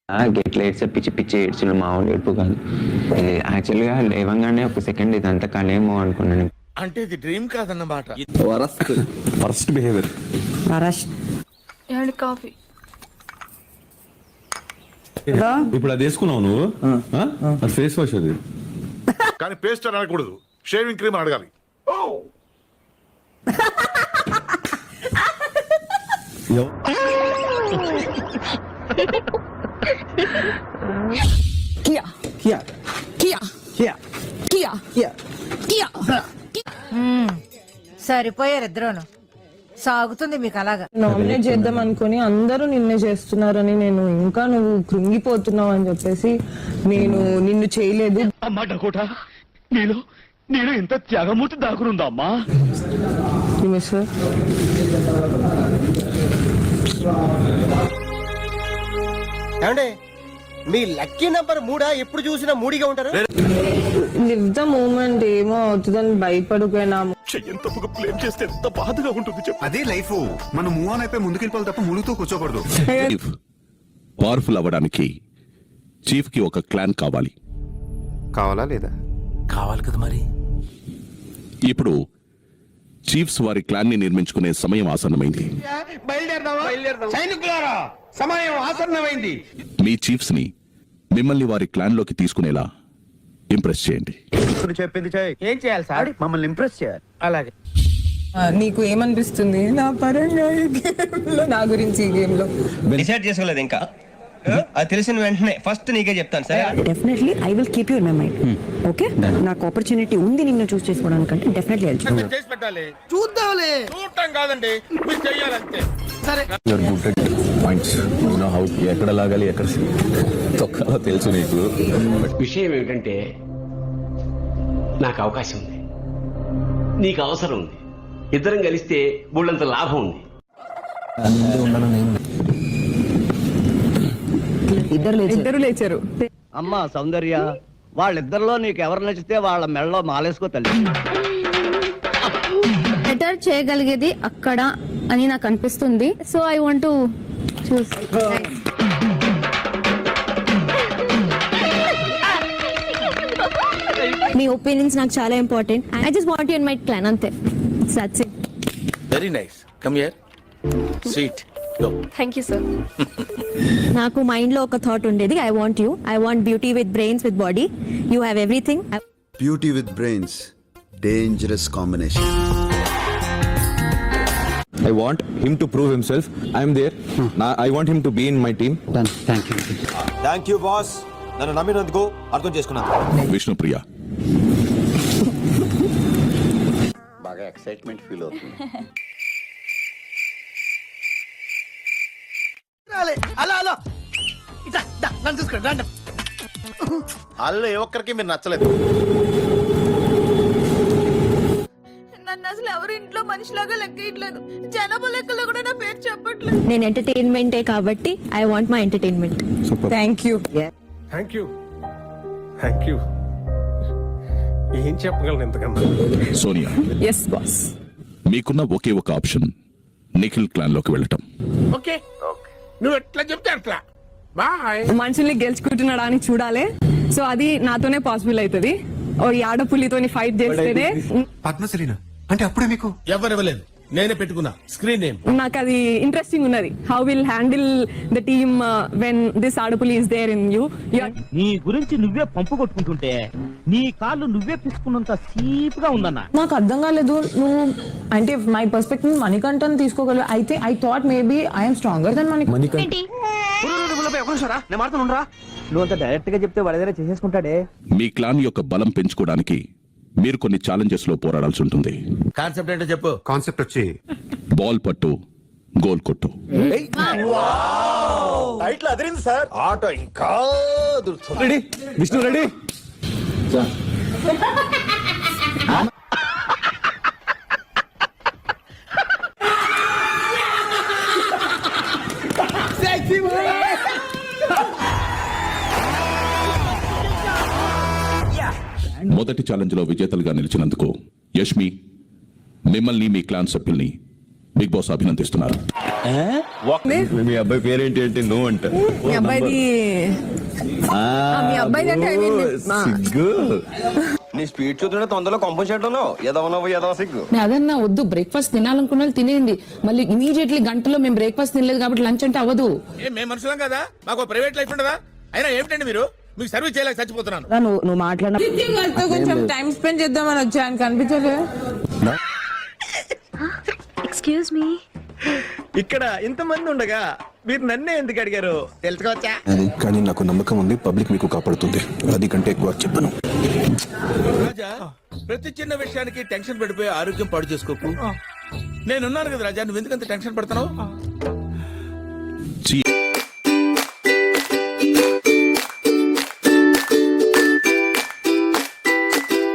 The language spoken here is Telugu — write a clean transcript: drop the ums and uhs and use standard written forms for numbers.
గెట్ల ఏడ్చే పిచ్చి పిచ్చి ఏడ్చిన మామూలు ఏడుపు కాదు. ఇది యాక్చువల్గా లేవంగానే ఒక సెకండ్ ఇదంతా కలేమో అనుకున్నాను. అంటే ఇది డ్రీమ్ కాదన్నమాట. ఫస్ట్ బిహేవియర్ కాఫీ ఇప్పుడు అది వేసుకున్నావు నువ్వు, అది ఫేస్ వాష్ అది. కానీ పేస్ట్ అని అనకూడదు, షేవింగ్ క్రీమ్ అని అడగాలి. సరిపోయారు ఇద్దరును. సాగుతుంది మీకు అలాగా. నామినేట్ చేద్దాం అనుకుని అందరూ నిన్నే చేస్తున్నారని నేను ఇంకా నువ్వు కృంగిపోతున్నావు అని చెప్పేసి నేను నిన్ను చేయలేదు. నేను ఇంత త్యాగమూర్తి దాకునుందా అమ్మా? ఏమండి మీ లక్కీ నంబర్ 3 ఎప్పుడు చూసినా మూడిగా ఉంటారు. లివ్ ద మూమెంట్, ఏమో అవుతుందని భయపడిపోయినాము. ప్లేమ్ చేస్తే ఎంత బాధగా ఉంటుంది. అదే లైఫ్. మనం మూవ్ ఆన్ అయిపోయి ముందుకెళ్ళిపోవాలి తప్ప ములుగుతూ కూర్చోకూడదు. పవర్ఫుల్ అవ్వడానికి చీఫ్ కి ఒక క్లాన్ కావాలి. కావాలా లేదా? కావాలి కదా మరి. ఇప్పుడు చీఫ్స్ వారి క్లాన్ ని నిర్మించుకునే సమయం ఆసన్నమైంది. సమయం ఆసన్నమైంది. మీ చీఫ్స్ ని మిమ్మల్ని వారి క్లాన్ లోకి తీసుకునేలా ఇంప్రెస్ చేయండి. చెప్పింది ఏం చేయాలి సార్? మమ్మల్ని ఇంప్రెస్ చేయాలి. అలాగే. నీకు ఏమనిపిస్తుంది నా పరంగా ఈ గేమ్ లో, నా గురించి ఈ గేమ్ లో? డిసైడ్ చేసుకోలేదు ఇంకా. అది తెలిసిన వెంటనే ఫస్ట్ నీకే చెప్తాను sir. Definitely I will keep you in my mind. Okay, నాకు ఆపర్చునిటీ ఉంది నిన్ను చూస్ చేసుకోవడానికంటే డెఫినెట్లీ చేసి పెట్టాలి. చూద్దాంలే. చూడటం కాదండి, మీరు చెయ్యాలంతే. సరే. ఎక్కడ లాగాలి, ఎక్కడ తొక్కాలో తెలుసు నీకు. విషయం ఏమిటంటే నాకు అవకాశం ఉంది, నీకు అవసరం ఉంది. ఇద్దరం కలిస్తే బుళ్ళంత లాభం ఉంది. ఇద్దరు లేచారు. అమ్మా సౌందర్య, వాళ్ళిద్దరిలో నీకు ఎవరు నచ్చితే వాళ్ళ మెడలో మాలేసుకో తల్లి. బెటర్ చేయగలిగేది అక్కడ అని నాకు అనిపిస్తుంది. So I want to choose. మీ ఒపీనియన్స్ నాకు చాలా important. I just want you in my clan, అంతే. That's it. Very nice. Come here. Sweet. Thank you sir. నాకు మైండ్ లో ఒక థాట్ ఉండేది. I want you. I want beauty with brains with body. You have everything. Beauty with brains, dangerous combination. I want him to prove himself. I am there. I want him to be in my team. Done. Thank you. Thank you boss, నన్ను నమ్మినందుకు, అర్థం చేసుకున్నాను. విష్ణుప్రియ, బాగా ఎక్సైట్మెంట్ ఫీల్ అవుతుంది. వాళ్ళు ఏ ఒక్కరికి మీరు నచ్చలేదు. నన్ను అసలు ఎవరు ఇంట్లో మనిషిలాగా లెక్కట్లేదు. జనాభా లెక్కలో కూడా నా పేరు చెప్పట్లేదు. నేను ఎంటర్టైన్మెంటే కాబట్టి I want my entertainment. Thank you. Thank you. Thank you. ఏం చెప్పగలను ఇంతకన్నా? Sonia, yes boss. మీకున్న ఒకే ఒక ఆప్షన్ నిఖిల్ క్లాన్ లోకి వెళ్ళటం. ఓకే, నువ్వు ఎట్లా చెప్తే అట్లా. బాయ్. మనుషుల్ని గెలుచుకుంటున్నాడా అని చూడాలి. సో అది నాతోనే పాసిబుల్ అవుతుంది. ఓ ఆడపుల్లితోని ఫైట్ చేస్తేనే. పద్మశ్రీనా అంటే అప్పుడే మీకు ఎవరివ్వలేదు, నేనే పెట్టుకున్నా స్క్రీన్ నేమ్. నాకు అది ఇంట్రెస్టింగ్ ఉన్నది. How will handle the team when this ఆడపులి ఇస్ దేర్ ఇన్ యూ. నీ గురించి నువ్వే పంపు కొట్టుకుంటుంటే నీ కాళ్ళు నువ్వే పిసుకున్నంత సీప్ గా ఉందన్న. నాకు అర్థం కాలేదు. నువ్వు అంటే మై పర్స్పెక్టివ్ మణికంఠన్ తీసుకోగలవు అయితే I thought maybe I'm stronger then Manikandan. నేను మాట్లాడుతుండ్రా. నువ్వు అంత డైరెక్ట్ గా చెప్తే వాడు ఏదైనా చేసేసుకుంటాడే. మీ క్లాన్ యొక్క బలం పెంచుకోవడానికి మీరు కొన్ని ఛాలెంజెస్ లో పోరాడాల్సి ఉంటుంది. కాన్సెప్ట్ ఏంటో చెప్పు. కాన్సెప్ట్ వచ్చి బాల్ పట్టు, గోల్ కొట్టు. అదిరింది సార్. ఆటో ఇంకా రెడీ విష్ణు, రెడీ. మొదటి ఛాలెంజ్ లో విజేతలుగా నిలిచినందుకు యష్మి, మిమ్మల్ని మీ క్లాన్ సభ్యుల్ని బిగ్ బాస్ అభినందిస్తున్నారు. మీ అబ్బాయి పేరేంటి అంటే నో అంట. మీ అబ్బాయిది మీ అబ్బాయిది అంటే I mean, సిగ్గు. నీ స్పీడ్ చూస్తుంటే తొందరలో కంపోజిట్ ఏదో సిగ్గు. అదన్నా వద్దు, బ్రేక్ఫాస్ట్ తినాలనుకున్న వాళ్ళు తినేయండి. మళ్ళీ ఇమీడియట్లీ గంటలో మేము బ్రేక్ఫాస్ట్ తినలేదు కాబట్టి లంచ్ అంటే అవ్వదు. మేము మనుషులం కదా, మాకు ప్రైవేట్ లైఫ్ ఉండదా? అయినా ఏమిటండి మీరు, మీకు సర్వీస్ చేయలేక చచ్చిపోతున్నాను. నువ్వు మాట్లాడిన కొంచెం టైం స్పెండ్ చేద్దామని వచ్చా అని కనిపించలే. Excuse me. ఇక్కడ ఇంతమంది ఉండగా మీరు నన్నే ఎందుకు అడిగారు తెలుసుకోవచ్చా? కానీ నాకు నమ్మకం ఉంది పబ్లిక్ మీకు కాపాడుతుంది. అది కంటే ఎక్కువ చెప్పను. రాజా, ప్రతి చిన్న విషయానికి టెన్షన్ పడిపోయి ఆరోగ్యం పాడు చేసుకోకు. నేనున్నాను కదా రాజా, నువ్వు ఎందుకంత టెన్షన్ పడుతున్నావు?